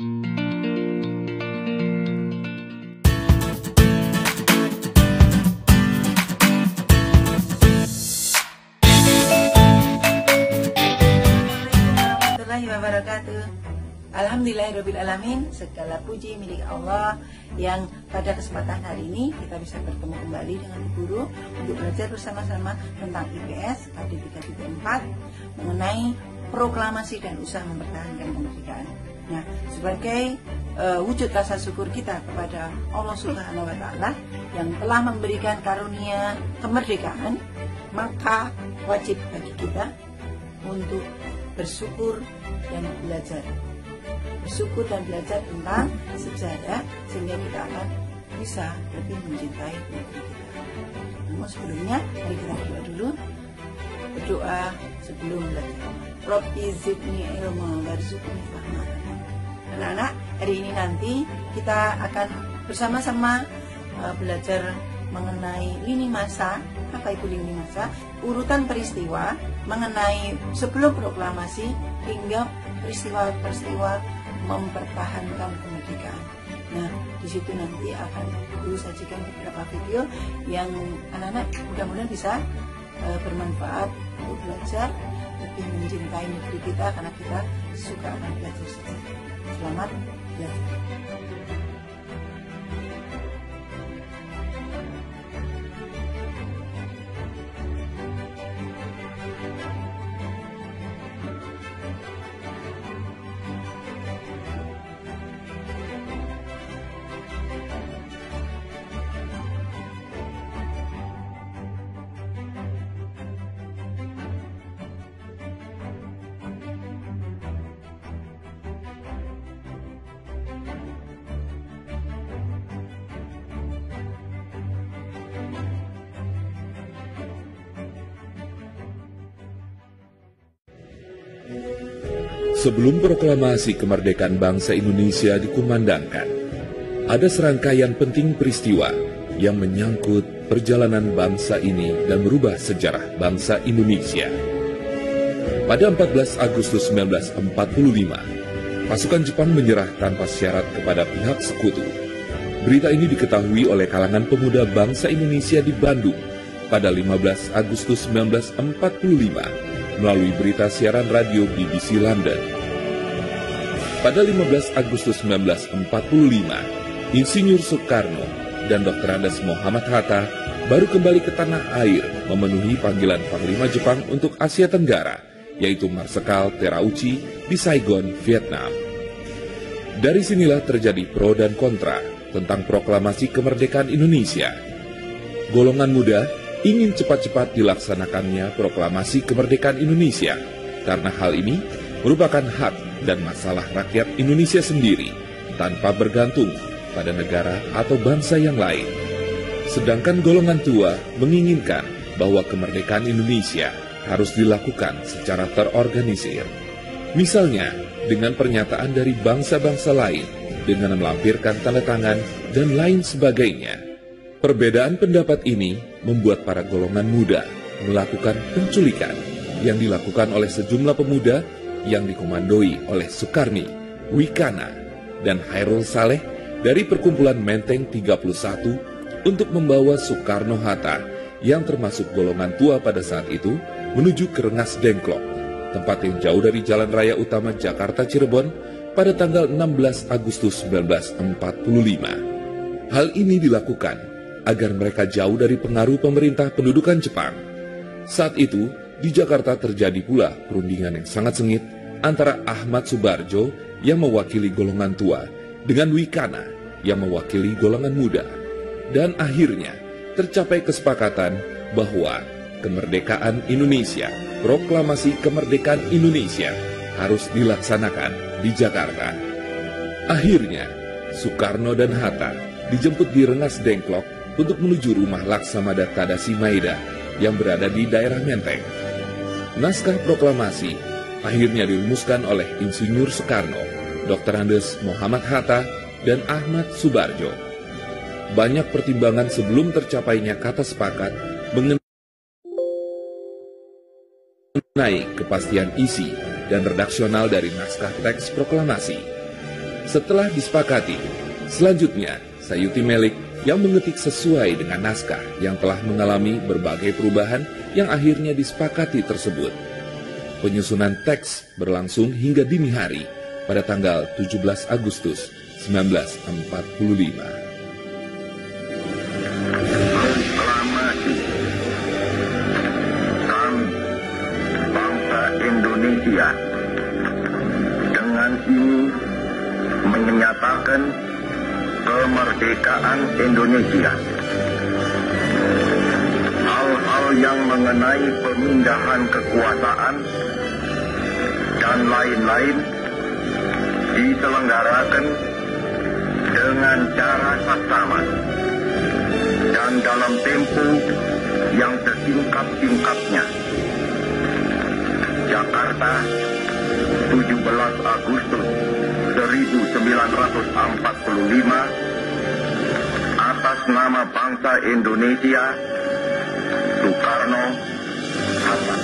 Wabarakatuh. Alhamdulillahirrabbilalamin, segala puji milik Allah yang pada kesempatan hari ini kita bisa bertemu kembali dengan Ibu Guru untuk belajar bersama-sama tentang IPS KD 3.4 mengenai proklamasi dan usaha mempertahankan kemerdekaan. Nah, sebagai wujud rasa syukur kita kepada Allah Subhanahu wa Ta'ala yang telah memberikan karunia kemerdekaan, maka wajib bagi kita untuk bersyukur dan belajar tentang sejarah sehingga kita akan bisa lebih mencintai negeri kita. Namun sebelumnya mari kita berdoa sebelum belajar. Rabbi zidni ilma warzuqni fahma. Anak-anak, hari ini nanti kita akan bersama-sama belajar mengenai lini masa. Apa itu lini masa? Urutan peristiwa mengenai sebelum proklamasi hingga peristiwa-peristiwa mempertahankan kemerdekaan. Nah, di situ nanti akan Guru sajikan beberapa video yang anak-anak mudah-mudahan bisa bermanfaat untuk belajar lebih mencintai negeri kita karena kita suka akan belajar sejarah. Selamat belajar. Sebelum proklamasi kemerdekaan bangsa Indonesia dikumandangkan, ada serangkaian penting peristiwa yang menyangkut perjalanan bangsa ini dan merubah sejarah bangsa Indonesia. Pada 14 Agustus 1945, pasukan Jepang menyerah tanpa syarat kepada pihak sekutu. Berita ini diketahui oleh kalangan pemuda bangsa Indonesia di Bandung pada 15 Agustus 1945. Melalui berita siaran radio BBC London. Pada 15 Agustus 1945, Insinyur Soekarno dan Dr. Andes Muhammad Hatta baru kembali ke tanah air memenuhi panggilan Panglima Jepang untuk Asia Tenggara, yaitu Marsekal Terauchi di Saigon, Vietnam. Dari sinilah terjadi pro dan kontra tentang proklamasi kemerdekaan Indonesia. Golongan muda ingin cepat-cepat dilaksanakannya proklamasi kemerdekaan Indonesia, karena hal ini merupakan hak dan masalah rakyat Indonesia sendiri, tanpa bergantung pada negara atau bangsa yang lain. Sedangkan golongan tua menginginkan bahwa kemerdekaan Indonesia harus dilakukan secara terorganisir. Misalnya, dengan pernyataan dari bangsa-bangsa lain, dengan melampirkan tanda tangan, dan lain sebagainya. Perbedaan pendapat ini membuat para golongan muda melakukan penculikan yang dilakukan oleh sejumlah pemuda yang dikomandoi oleh Sukarni, Wikana, dan Hairul Saleh dari perkumpulan Menteng 31 untuk membawa Soekarno-Hatta yang termasuk golongan tua pada saat itu menuju ke Rengas Dengklok, tempat yang jauh dari jalan raya utama Jakarta Cirebon pada tanggal 16 Agustus 1945. Hal ini dilakukan agar mereka jauh dari pengaruh pemerintah pendudukan Jepang. Saat itu, di Jakarta terjadi pula perundingan yang sangat sengit antara Ahmad Subarjo yang mewakili golongan tua dengan Wikana yang mewakili golongan muda. Dan akhirnya tercapai kesepakatan bahwa kemerdekaan Indonesia, proklamasi kemerdekaan Indonesia harus dilaksanakan di Jakarta. Akhirnya, Soekarno dan Hatta dijemput di Rengas Dengklok untuk menuju rumah Laksamada Tadashi Maeda yang berada di daerah Menteng. Naskah proklamasi akhirnya dirumuskan oleh Insinyur Soekarno, Dr. Andes Muhammad Hatta, dan Ahmad Subarjo. Banyak pertimbangan sebelum tercapainya kata sepakat mengenai kepastian isi dan redaksional dari naskah teks proklamasi. Setelah disepakati, selanjutnya Sayuti Melik yang mengetik sesuai dengan naskah yang telah mengalami berbagai perubahan yang akhirnya disepakati tersebut. Penyusunan teks berlangsung hingga dini hari pada tanggal 17 Agustus 1945. Indonesia dengan ini menyatakan kemerdekaan Indonesia. Hal-hal yang mengenai pemindahan kekuasaan dan lain-lain diselenggarakan dengan cara saksama dan dalam tempo yang sesingkat-singkatnya. Jakarta, 17 Agustus 1945, atas nama bangsa Indonesia, Soekarno Hatta.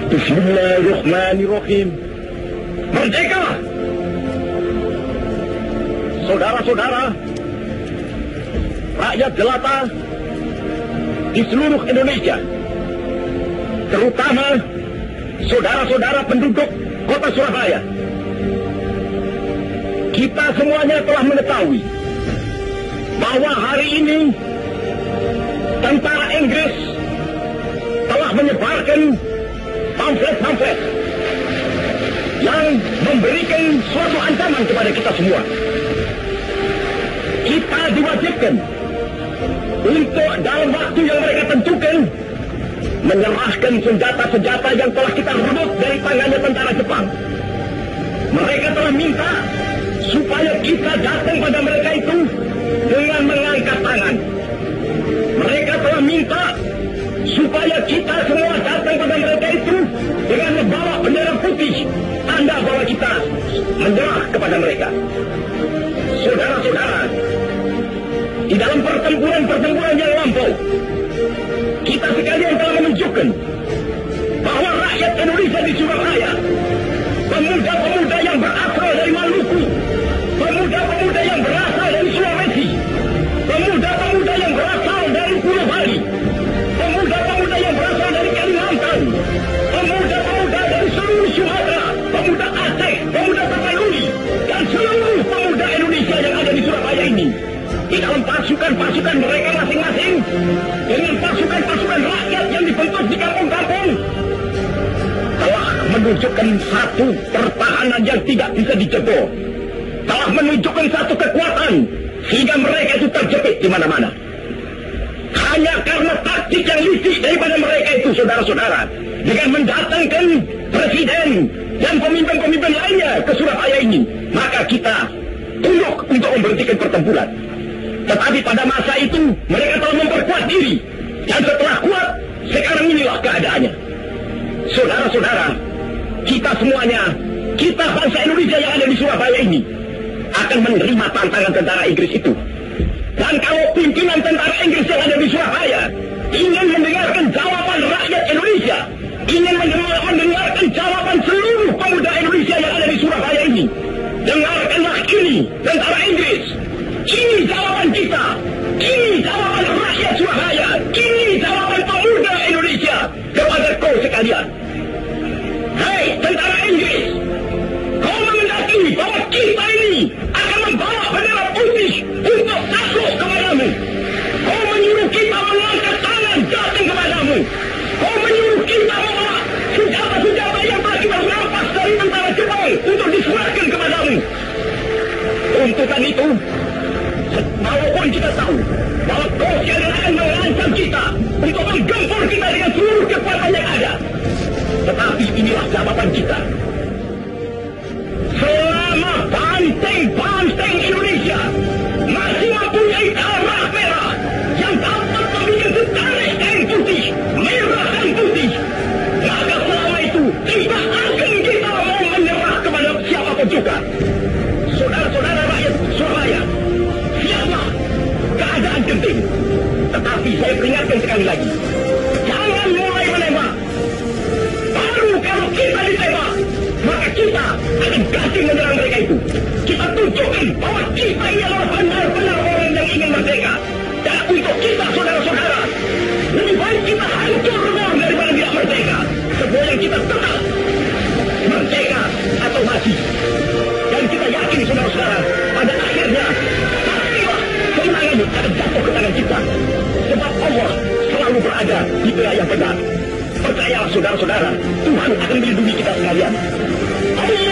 Bismillahirrahmanirrahim. Merdeka! Saudara-saudara, rakyat jelata di seluruh Indonesia, terutama saudara-saudara penduduk kota Surabaya, kita semuanya telah mengetahui bahwa hari ini tentara Inggris telah menyebarkan pamflet-pamflet yang memberikan suatu ancaman kepada kita semua. Kita diwajibkan untuk dalam waktu yang mereka tentukan menyerahkan senjata-senjata yang telah kita rebut dari tangannya tentara Jepang. Mereka telah minta supaya kita datang pada mereka itu dengan mengangkat tangan. Mereka telah minta supaya kita semua datang pada mereka itu dengan membawa bendera putih, tanda bahwa kita menyerah kepada mereka. Saudara-saudara, di dalam pertempuran-pertempuran yang lampau, kita sekalian telah menunjukkan bahwa rakyat Indonesia di Surabaya, pemuda-pemuda yang berasal dari Maluku, pemuda-pemuda yang berasal dari Sulawesi, pemuda-pemuda yang berasal dari Pulau Bali, pemuda-pemuda yang berasal dari Kalimantan, pemuda-pemuda dari seluruh Sumatera, pemuda Aceh, pemuda Tapanuli, dan dengan pasukan-pasukan rakyat yang dibentuk di kampung-kampung telah menunjukkan satu pertahanan yang tidak bisa dijebol, telah menunjukkan satu kekuatan sehingga mereka itu terjepit di mana-mana. Hanya karena taktik yang licik daripada mereka itu, saudara-saudara, dengan mendatangkan presiden dan pemimpin-pemimpin lainnya ke Surabaya ini, maka kita tunduk untuk memberhentikan pertempuran. Tetapi pada masa itu mereka telah memperkuat diri, dan setelah kuat, sekarang inilah keadaannya. Saudara-saudara, kita semuanya, kita bangsa Indonesia yang ada di Surabaya ini akan menerima tantangan tentara Inggris itu. Dan kalau pimpinan tentara Inggris yang ada di Surabaya ingin mendengarkan jawaban rakyat Indonesia, ingin mendengarkan jawaban seluruh pemuda Indonesia yang ada di Surabaya ini, dengarkanlah ini tentara Inggris. Ini jawaban kita, ini jawaban rakyat Surabaya, ini jawaban pemuda Indonesia kepada kau sekalian. Hei tentara Inggris, kau mengendaki bahwa kita ini akan membawa bendera putih untuk takluk kepadamu. Kau menyuruh kita mengangkat tangan datang kepadamu. Kau menyuruh kita membawa senjata-senjata yang telah kita rampas dari tentara Jepang untuk diserahkan kepadamu. Tuntutan itu, walaupun kita tahu bahwa kau sekalian akan mengancam kita untuk menggempur kita dengan seluruh kekuatan yang ada, tetapi inilah jawaban kita. Selama banteng-banteng Indonesia masih mempunyai darah merah yang dapat membuat setarik kain putih, merah dan putih, maka selama itu tidak akan kita mau menyerah kepada siapapun juga. Saudara-saudara rakyat Surabaya, siaplah, keadaan genting. Tetapi saya peringatkan sekali lagi, jangan mulai menembak. Baru kalau kita ditembak, maka kita akan kasih menyerang mereka itu. Kita tunjukkan bahwa kita ini adalah benar-benar orang yang ingin merdeka. Dan untuk kita, saudara-saudara, lebih baik kita hancur daripada tidak merdeka. Semua yang kita tetap merdeka atau mati. Dan kita yakin, saudara-saudara, pada akhirnya pastilah kemenangan akan jatuh ke tangan kita. Sebab Allah selalu berada di pihak yang benar. Percayalah, saudara-saudara, Tuhan akan melindungi kita sekalian. Amin.